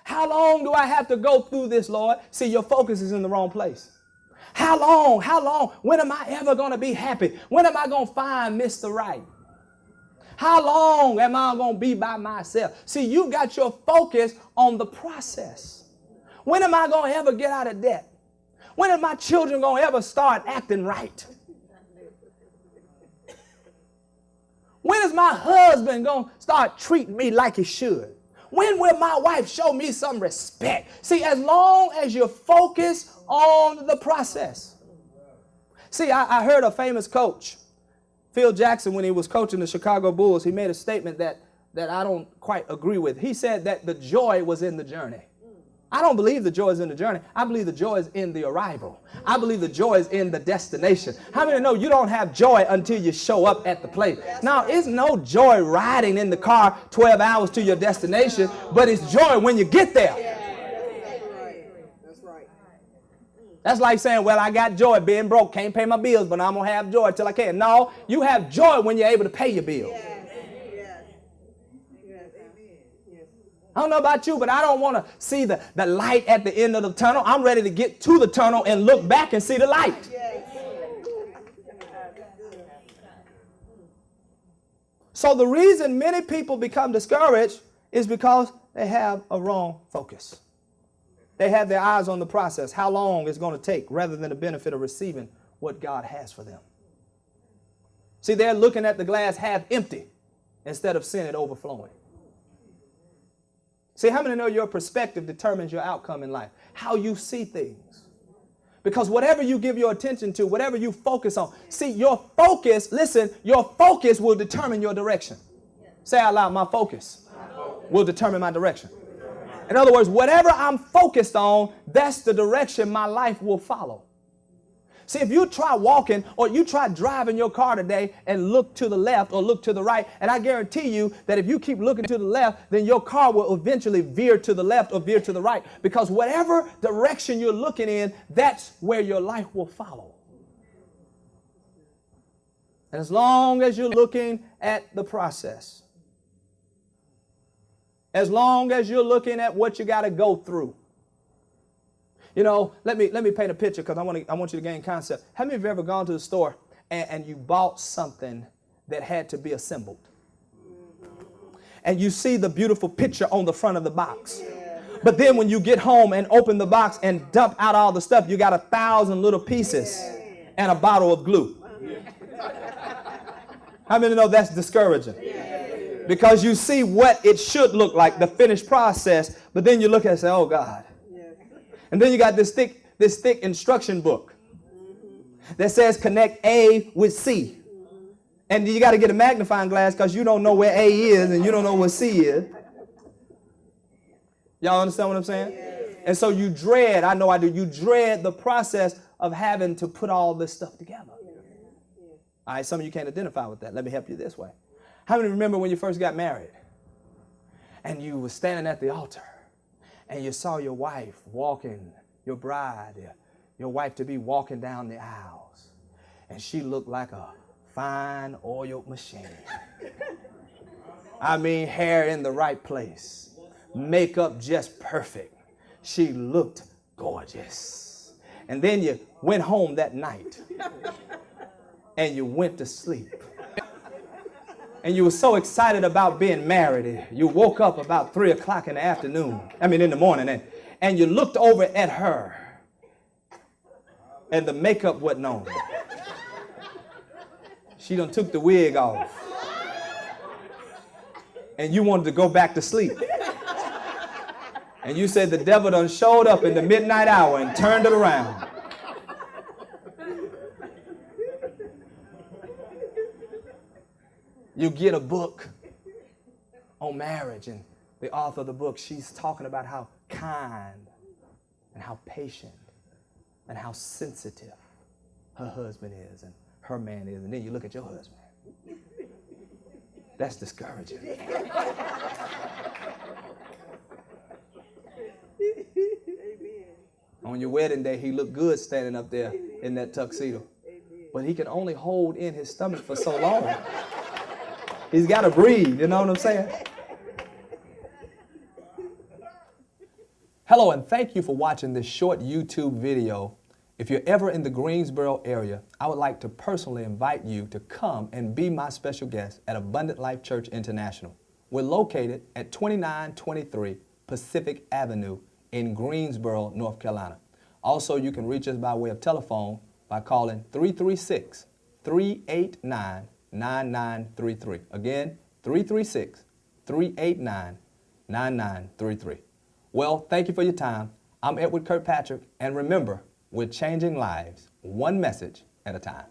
How long do I have to go through this, Lord? See, your focus is in the wrong place. How long? How long? When am I ever going to be happy? When am I going to find Mr. Right? How long am I going to be by myself? See, you got your focus on the process. When am I going to ever get out of debt? When are my children going to ever start acting right? When is my husband going to start treating me like he should? When will my wife show me some respect? See, as long as you focus on the process. See, I heard a famous coach, Phil Jackson, when he was coaching the Chicago Bulls, he made a statement that I don't quite agree with. He said that the joy was in the journey. I don't believe the joy is in the journey. I believe the joy is in the arrival. I believe the joy is in the destination. How many know you don't have joy until you show up at the place? Now, it's no joy riding in the car 12 hours to your destination, but it's joy when you get there. That's right. That's like saying, well, I got joy being broke, can't pay my bills, but I'm going to have joy till I can. No, you have joy when you're able to pay your bills. I don't know about you, but I don't want to see the light at the end of the tunnel. I'm ready to get to the tunnel and look back and see the light. So the reason many people become discouraged is because they have a wrong focus. They have their eyes on the process, how long it's going to take, rather than the benefit of receiving what God has for them. See, they're looking at the glass half empty instead of seeing it overflowing. See, how many know your perspective determines your outcome in life? How you see things. Because whatever you give your attention to, whatever you focus on, see, your focus, listen, your focus will determine your direction. Say out loud, my focus will determine my direction. In other words, whatever I'm focused on, that's the direction my life will follow. See, if you try walking or you try driving your car today and look to the left or look to the right, and I guarantee you that if you keep looking to the left, then your car will eventually veer to the left or veer to the right, because whatever direction you're looking in, that's where your life will follow. And as long as you're looking at the process, as long as you're looking at what you got to go through. You know, let me paint a picture, because I want you to gain concept. How many of you have ever gone to the store and you bought something that had to be assembled? And you see the beautiful picture on the front of the box. But then when you get home and open the box and dump out all the stuff, you got 1,000 little pieces and a bottle of glue. How many know that's discouraging? Because you see what it should look like, the finished process, but then you look at it and say, oh God. And then you got this thick instruction book that says connect A with C. And you got to get a magnifying glass because you don't know where A is and you don't know what C is. Y'all understand what I'm saying? And so you dread, I know I do, you dread the process of having to put all this stuff together. All right, some of you can't identify with that. Let me help you this way. How many remember when you first got married and you were standing at the altar and you saw your wife walking, your bride, your wife to be walking down the aisles, and she looked like a fine oiled machine. I mean, hair in the right place, makeup just perfect. She looked gorgeous. And then you went home that night and you went to sleep. And you were so excited about being married. You woke up about 3 o'clock in the morning, and you looked over at her, and the makeup wasn't on. She done took the wig off. And you wanted to go back to sleep. And you said the devil done showed up in the midnight hour and turned it around. You get a book on marriage, and the author of the book, she's talking about how kind and how patient and how sensitive her husband is and her man is. And then you look at your husband. That's discouraging. On your wedding day, he looked good standing up there in that tuxedo. But he can only hold in his stomach for so long. He's got to breathe, you know what I'm saying? Hello, and thank you for watching this short YouTube video. If you're ever in the Greensboro area, I would like to personally invite you to come and be my special guest at Abundant Life Church International. We're located at 2923 Pacific Avenue in Greensboro, North Carolina. Also, you can reach us by way of telephone by calling 336-389-9933. Again, 336-389-9933. Well, thank you for your time. I'm Edward Kirkpatrick, and remember, we're changing lives one message at a time.